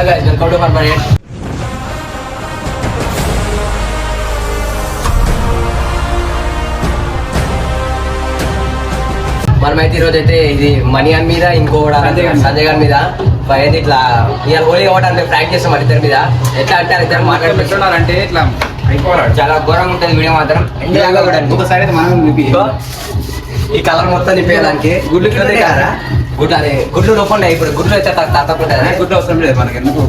guys, welcome to Corporate. మనమైతే ఈరోజు అయితే ఇది మనీ అని మీద ఇంకోటి సంజయ్ గారి మీద అయితే ఇట్లా ఇవాళ హోలీ ఓటర్ ప్రాక్టీస్ చేస్తాం మన ఇద్దరి మీద ఎట్లా అంటే ఇద్దరు మాట్లాడుతున్నారంటే ఇట్లా చాలా ఘోరంగా ఉంటుంది వీడియో మాత్రం ఒకసారి అయితే మనం ఈ కలర్ మొత్తం నింపేయడానికి గుడ్లు గుడ్లు అదే గుడ్లు లోపల ఇప్పుడు గుడ్లు అయితే తప్పకుండా గుడ్లు అవసరం లేదు మనకి ఎందుకు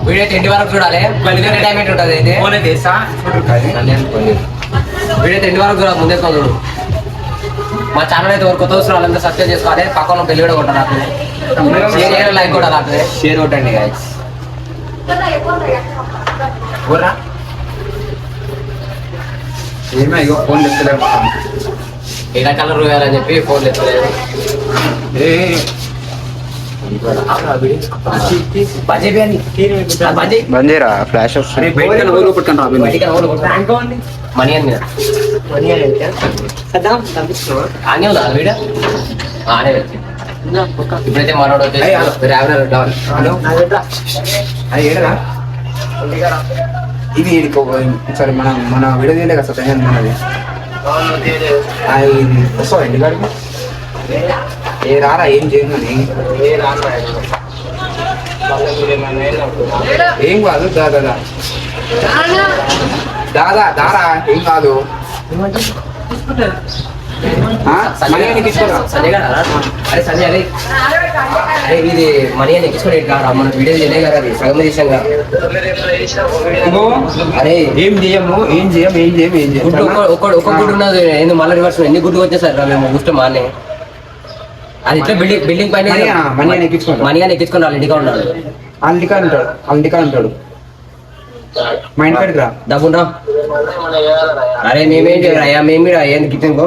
వీడియో అయితే ఎండి వరకు చూడాలి ఎంటర్టైన్మెంట్ ఉంటుంది అయితే వీడియో అయితే ఎండి వరకు చూడాలి ముందే చూడు మా ఛానల్ అయితే కొత్త వస్తున్నారు వాళ్ళంతా సబ్స్క్రైబ్ చేసుకోవాలి పక్కన పెళ్లి కూడా కొట్టారు అట్లనే షేర్ లైక్ కూడా అట్లనే షేర్ కొట్టండి గైస్ ఏమో ఇగో ఫోన్ ఎత్తలేదు ఎలా కలర్ వేయాలని చెప్పి ఫోన్ ఎత్తలేదు బంజీరా ఫ్లాష్ వస్తుంది మనీ అని ఇప్పుడైతే మనోడు ఇది సరే మన వీడియో తీయలే కదా సార్ మనది వస్తావా ఇంటి కాడికి ఏ రారా ఏం చేయను ఏం కాదు దాదా దాదా దారా ఏం కాదు అరే సంజయ్ అరే అరే ఇది మనీ అని ఎక్కించుకోండి కారా మన వీడియో చేయలే కదా అది సగం చేసాం కదా అరే ఏం చేయము ఒక్క గుడ్డు ఉన్నది ఎందుకు మళ్ళీ రివర్స్ ఎన్ని గుడ్డు వచ్చేసారు మేము గుస్ట్ మానే అది ఇట్లా బిల్డింగ్ పైన మనీ అని ఎక్కించుకోండి వాళ్ళు ఇంటిగా ఉన్నాడు అంటికా ఉంటాడు మా ఇంటి కాడికి రా డబ్బుంటా అరే మేమేంటి అయ్యా మేము ఏంది కిచెన్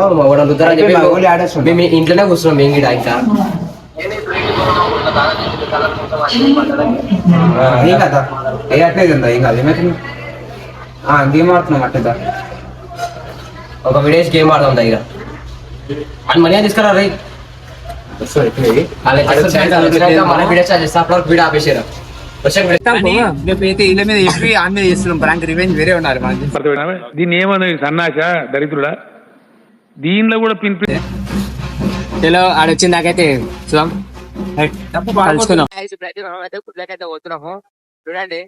రుద్దరా చెప్పి మేము ఇంట్లోనే కూర్చున్నాం మేము కూడా ఇంకా ఏం కదా ఏ అట్లేదు ఏం కాదు ఏమైతుంది గేమ్ ఆడుతున్నాం అట్లేదా ఒక విడేసి గేమ్ ఆడదాం ఇక అని మనీ తీసుకురా రై మన వీడియో స్టార్ట్ చేస్తా అప్పుడు వీడియో ఆపేసారు ఇళ్ళ మీద చెప్పి ఆన్ మీద చేస్తున్నాం ప్రాంక్ రివెంజ్ వేరే ఉన్నారు దీన్ని ఏమన్నా సన్నాస దరిద్రుడా దీనిలో కూడా చలో ఆడొచ్చింది నాకైతే చూద్దాం పోతున్నాము చూడండి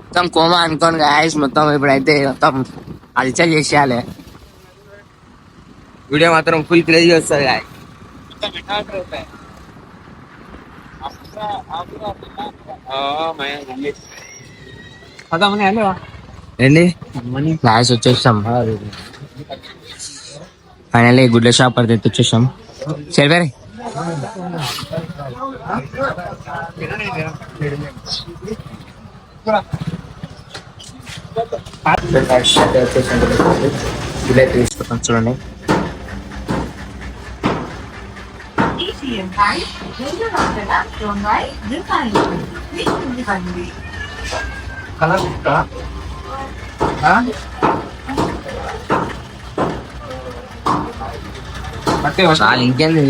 మొత్తం కోమా అనుకోను గాయస్ మొత్తం ఇప్పుడైతే మొత్తం అల్చల్ చేసేయాలి వీడియో మాత్రం ఫుల్ క్రేజీ వస్తుంది గాయ ఏంటి గాయస్ వచ్చేసాం ఫైనల్లీ గుడ్ల షాప్ అయితే వచ్చేసాం సరే చూడండి ఇంకేంది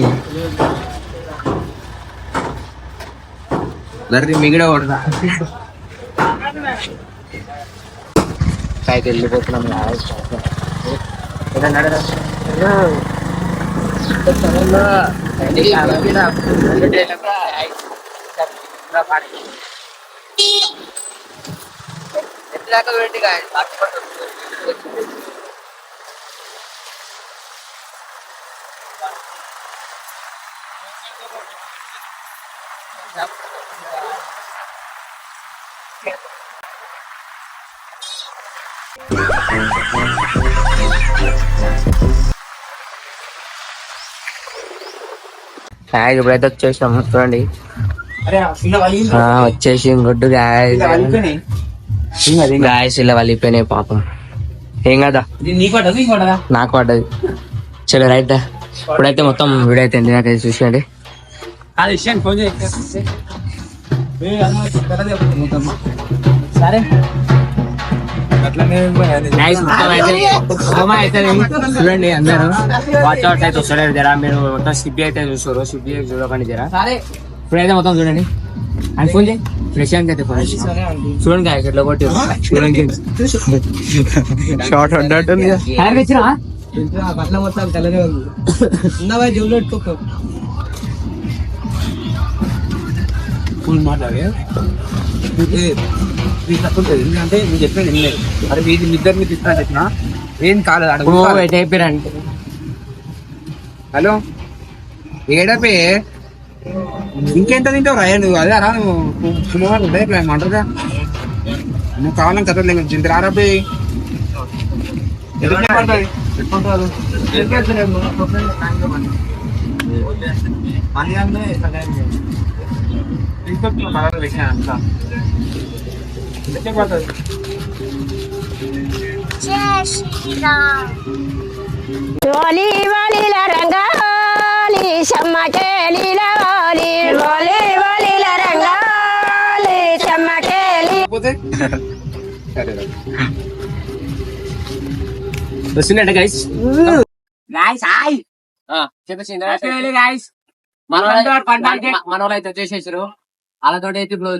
మిగిడ కొడతా పైకి వెళ్ళిపోతున్నాం ఇప్పుడైతే వచ్చేసాం చూడండి వచ్చేసి గుడ్డు గాయస్ ఇలా వలిపోయినాయి పాపం ఏం కదా నాకు పడ్డది చలో రైట్ ఇప్పుడైతే మొత్తం వీడియో అయితే నాకైతే చూసేయండి సరే చూడండి అందరూ వాచ్ అవుట్ అయితే వస్తాడు జరా మీరు మొత్తం సిబ్బి అయితే చూస్తారు సిబ్బి చూడకండి జరా ఇప్పుడైతే మొత్తం చూడండి అని ఫోన్ చేయి ఫ్రెష్ అయితే ఫోన్ చూడండి గాయస్ ఎట్లా కొట్టి చూడండి షార్ట్ అడ్డట్టు వచ్చినా బట్టల మొత్తం తెల్లనే ఉంది ఉన్నవా జోలు పెట్టుకో ఫుల్ మాట్లాడే ఎందుకంటే నేను చెప్పేది వినలేదు అరే వీధి ఇద్దరు మీకు ఇస్తాను చెప్పిన ఏం కాలేదు అడుగు అయిపోయారండి హలో ఏడపే ఇంకెంత తింటావు రా నువ్వు అదే రా నువ్వు పులిహోర ఉంటాయి ఇప్పుడు ఏమంటారుగా నువ్వు కావాలని చదవలేదు చింత రారాపే ఓలి ఓలిల రంగాలి చెమ్మకేలిల ఓలి ఓలి ఓలిల రంగాలి చెమ్మకేలి వస్తుందంట గైస్ గైస్ హాయ్ చెప్పేసి గైస్ మనోళ్ళు అయితే వచ్చేసేసారు వాళ్ళతోటి అయితే ఇప్పుడు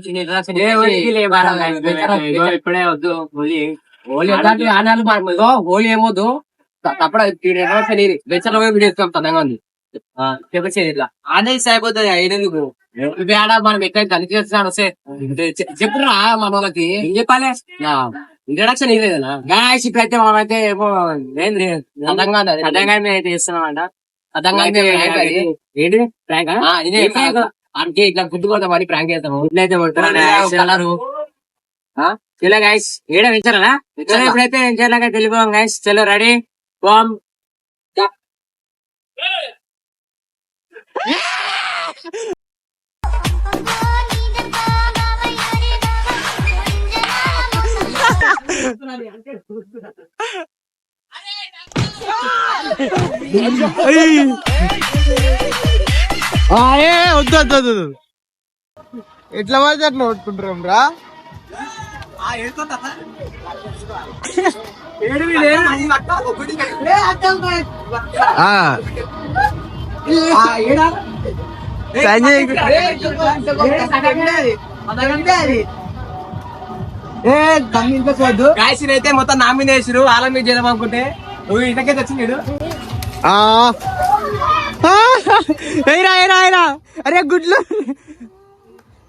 ఇప్పుడే వద్దు హోలీ హోలీ వద్దంటే ఆనాలు హోలీ ఏమొద్దు తప్పుడు వెచ్చలో వీడియో ఇస్తాం తదంగా ఉంది చెప్పేసి ఇట్లా ఆనే అయిపోతుంది అయినందుకు ఇవి ఆడ మనం ఎక్కడ కలిసి చేస్తున్నాడు వస్తే చెప్పురా మన వాళ్ళకి ఏం చెప్పాలి ఇంట్రడక్షన్ ఇదేనా గాయస్ ఇప్పుడైతే మనమైతే ఏమో అదంగా అయితే చేస్తున్నామంట అదంగా ఏంటి ప్రాంక్ అంటే ఇట్లా గుర్తుకోవద్దాం మరి ప్రాంక్ చేస్తాము ఇట్లయితే కలరు ఇలా గైస్ ఏడా వింటారా ఇప్పుడైతే ఏం చేయాలి తెలిపోం గైస్ చలో రెడీ బామ్ వద్దు వద్దు వద్దు ఎట్లా పడితే అట్లా కొట్టుకుంటాం రా గాయసిని అయితే మొత్తం నా మీద వేసిరు వాళ్ళ మీద చేద్దాం అనుకుంటే నువ్వు ఇంటకే తెచ్చినాడు అరే గుడ్లు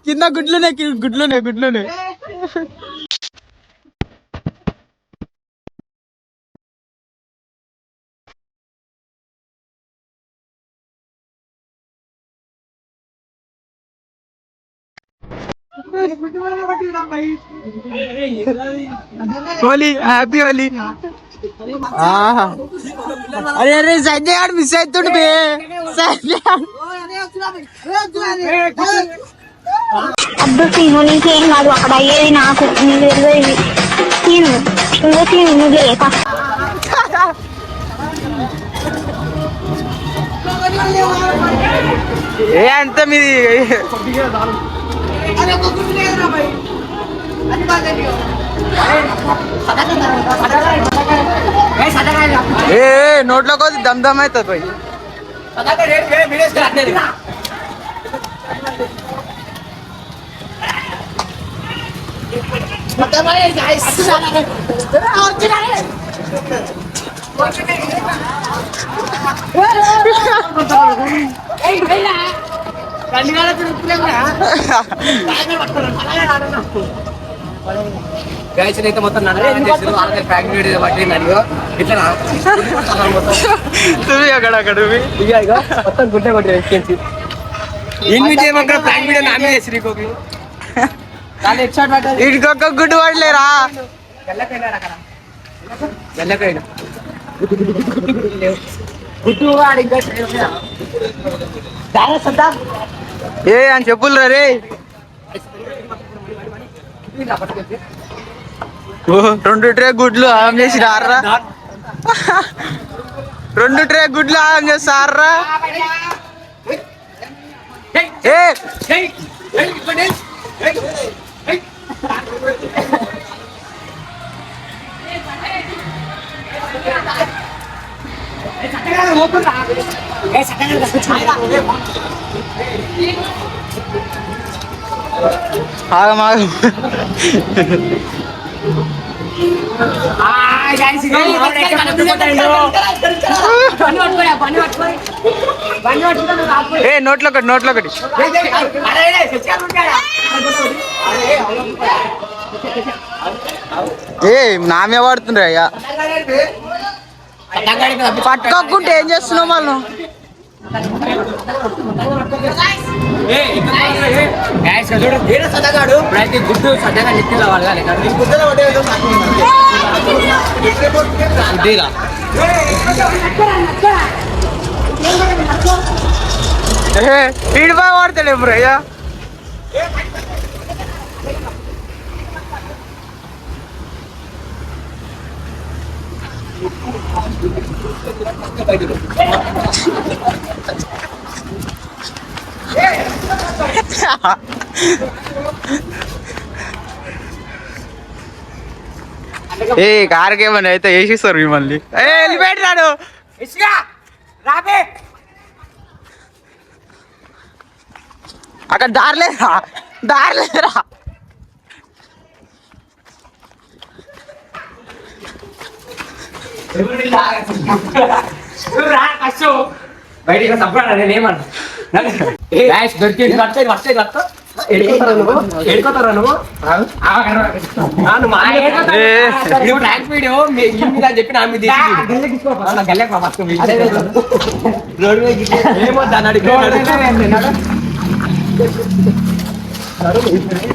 కింద గుడ్లునే హోలీ హ్యాపీ హోలీ అరే అరే సంజయ్ గారు మిస్ అవుతుండు బే అద్దు తిను నీకేం కాదు అక్కడ అయ్యేది నాకు నీకు తెలియదు తిను నువ్వే తిను నువ్వు లేక ఏ అంత మీది ఏ నోట్లో కొద్ది దమ్ దమ్ అవుతుంది పోయి గాయస్ అయితే మొత్తం ప్యాక్ బట్టి నన్ను ఇట్లా అక్కడ మొత్తం గుడ్డ కొట్టి ఎక్కించి చేయమంటారు ప్లాన్ వీడియో నామే చేసి ఇటుకొక్క గుడ్డు పడలేరా ఏ అని చెప్పులరా రే రెండు ట్రే గుడ్లు ఆమ్ చేసి రారా 2 ట్రే గుడ్లు ఆమ్ చేస్తారా ఆగమాగం ఏ నోట్లో ఒకటి ఏ నామే వాడుతుండ్రా అయ్యా పట్టుకోకుంటే ఏం చేస్తున్నావు మళ్ళీ సదగాడు ప్రతి గుడ్డు సద్దగా నెత్తిలో వాళ్ళగా వీడి బాగా వాడతాడు బ్రో అయ్యా ఏ కార్కి ఏమన్నా అయితే వేసిస్తారు మిమ్మల్ని వెళ్ళిపెట్టాడు అక్కడ దారిలేరా బయటికి తప్పడా నేనేమన్నా దొరికింది ఎడుకోతారా నువ్వు వీడియో చెప్పి నా మీద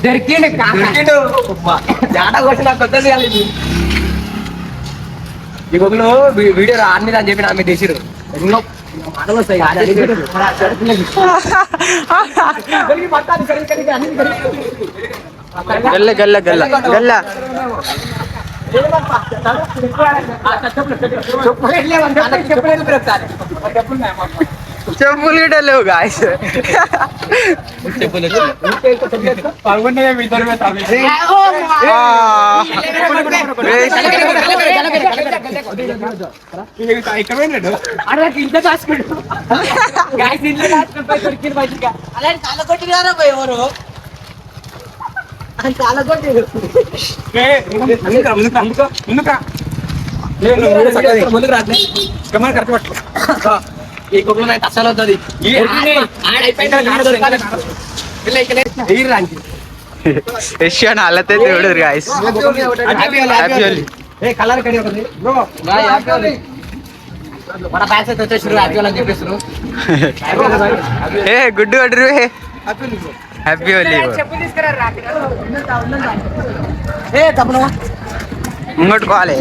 దొరికిండు జాటా వచ్చి నాకు కొత్తది కాలేదు ఈ బొగ్గులు వీడియో ఆన్ మీద అని చెప్పి నా మీద తీసిరు ఎన్నో మాటలు వస్తాయి గల్ల గల్ల గల్ల గల్ల చెప్పులు గిట్ట లేవు గాయస్ ముందుకు రాట్లే కరెక్ట్ పట్టు ఈ కుక్కలు నాకు అసలు అవుతుంది యశ్వన్ అల్లతే చూడరు గాయస్ కలర్ కడి ఒకటి మన ఫ్యాన్స్ అయితే వచ్చేసారు హ్యాపీ అని చెప్పేస్తారు ఏ గుడ్డు కొట్టరు హ్యాపీ ఓలీ ముంగట్టుకోవాలి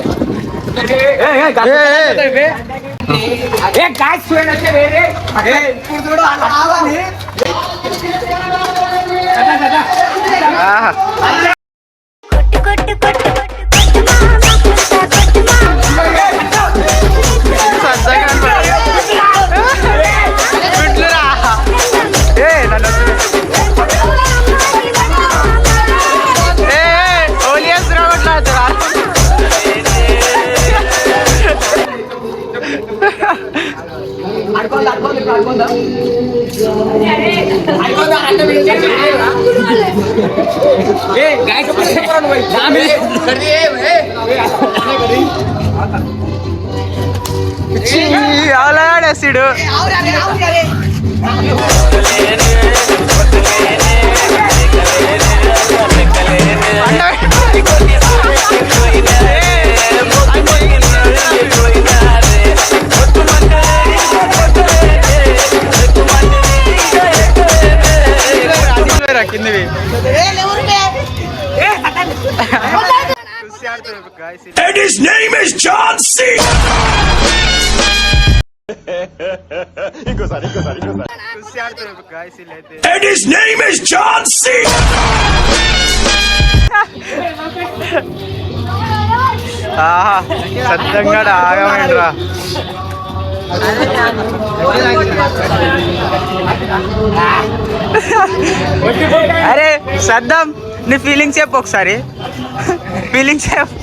అలాడేసిడు కిందవి And his name is John C. And his name is John C. సత్యంగా ఆగమండ్రా అరే సద్దాం నీ ఫీలింగ్స్ చెప్పు ఒకసారి ఫీలింగ్స్ చెప్పు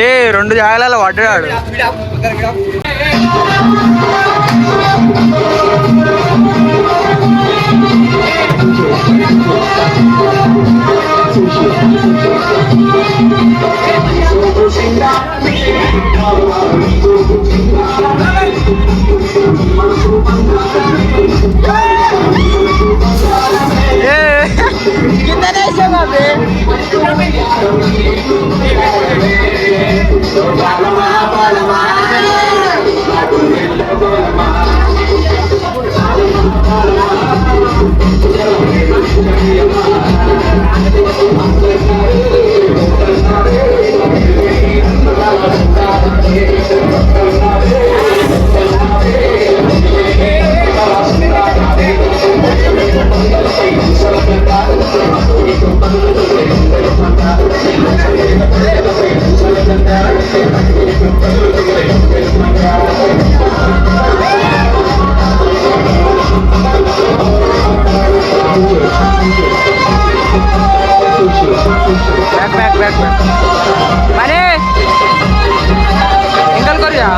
ఏ 2 జాగాలలో పడ్డాడు মানে ইনকাল করিয়া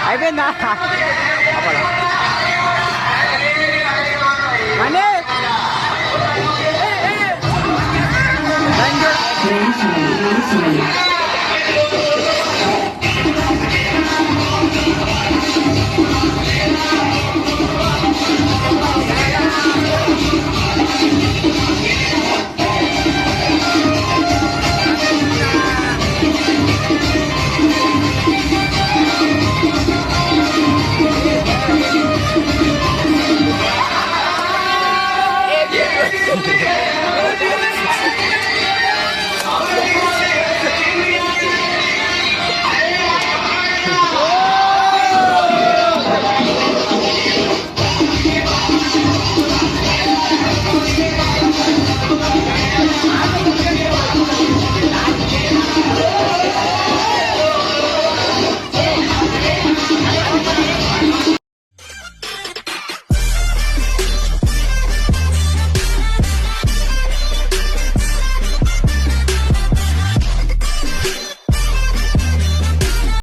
అయిపోయిందా Friends,